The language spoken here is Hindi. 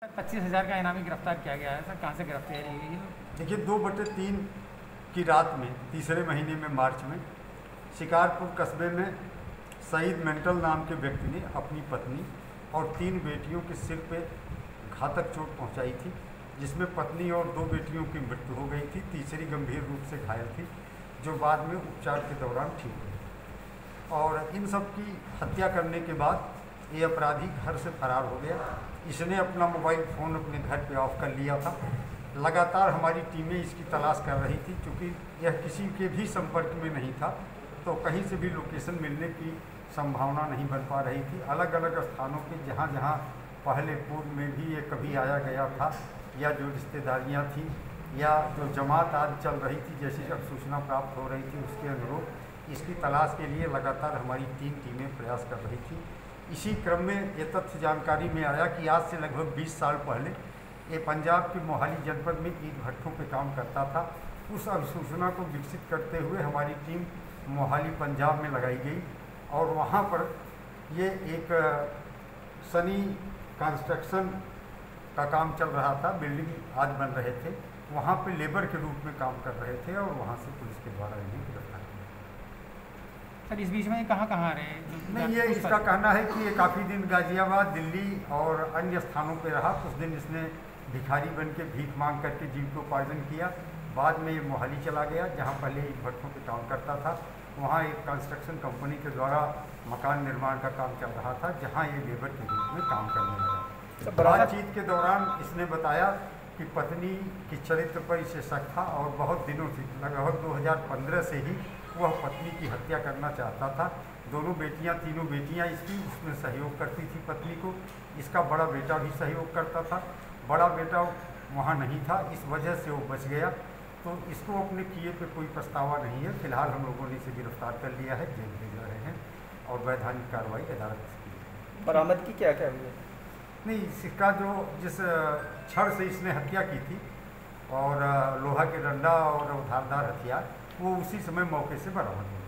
25,000 का इनामी गिरफ्तार किया गया है। सर कहाँ से गिरफ्तारी हुई है? देखिए 2/3 की रात में तीसरे महीने में मार्च में शिकारपुर कस्बे में शहीद मेंटल नाम के व्यक्ति ने अपनी पत्नी और 3 बेटियों के सिर पे घातक चोट पहुंचाई थी, जिसमें पत्नी और 2 बेटियों की मृत्यु हो गई थी। तीसरी गंभीर रूप से घायल थी, जो बाद में उपचार के दौरान ठीक हुई। और इन सब की हत्या करने के बाद ये अपराधी घर से फरार हो गया। इसने अपना मोबाइल फ़ोन अपने घर पे ऑफ कर लिया था। लगातार हमारी टीमें इसकी तलाश कर रही थी, क्योंकि यह किसी के भी संपर्क में नहीं था, तो कहीं से भी लोकेशन मिलने की संभावना नहीं बन पा रही थी। अलग अलग स्थानों पे जहाँ जहाँ पहले पूर्व में भी ये कभी आया गया था, या जो रिश्तेदारियाँ थी या जो जमात आज चल रही थी, जैसी जब सूचना प्राप्त हो रही थी उसके अनुरूप इसकी तलाश के लिए लगातार हमारी 3 टीमें प्रयास कर रही थी। इसी क्रम में ये तथ्य जानकारी में आया कि आज से लगभग 20 साल पहले ये पंजाब के मोहाली जनपद में ईंट भट्ठों पे काम करता था। उस अभिसूचना को विकसित करते हुए हमारी टीम मोहाली पंजाब में लगाई गई, और वहाँ पर ये एक सनी कंस्ट्रक्शन का काम चल रहा था। बिल्डिंग आज बन रहे थे, वहाँ पे लेबर के रूप में काम कर रहे थे, और वहाँ से पुलिस के द्वारा इन्हें गिरफ्तार किया। सर इस बीच में कहाँ कहाँ रहे? नहीं, ये इसका कहना है कि ये काफ़ी दिन गाजियाबाद, दिल्ली और अन्य स्थानों पे रहा। कुछ दिन इसने भिखारी बन के भीख मांग करके जीविकोपार्जन किया। बाद में ये मोहाली चला गया, जहाँ पहले ईंट भट्ठों पे काम करता था। वहाँ एक कंस्ट्रक्शन कंपनी के द्वारा मकान निर्माण का काम चल रहा था, जहाँ ये लेबर के रूप में काम करने लगा। बातचीत के दौरान इसने बताया कि पत्नी के चरित्र पर इसे शक था, और बहुत दिनों से, लगभग 2015 से ही वह पत्नी की हत्या करना चाहता था। तीनों बेटियां इसकी उसमें सहयोग करती थी पत्नी को। इसका बड़ा बेटा भी सहयोग करता था। बड़ा बेटा वहाँ नहीं था, इस वजह से वो बच गया। तो इसको अपने किए पे कोई पछतावा नहीं है। फिलहाल हम लोगों ने इसे गिरफ्तार कर लिया है, जेल भेज रहे हैं, और वैधानिक कार्रवाई अदालत से की। बरामदगी क्या क्या हुई? नहीं, इसका जो जिस छड़ से इसने हत्या की थी, और लोहा के डंडा और धारदार हथियार, वो उसी समय मौके से बरामद हो गया।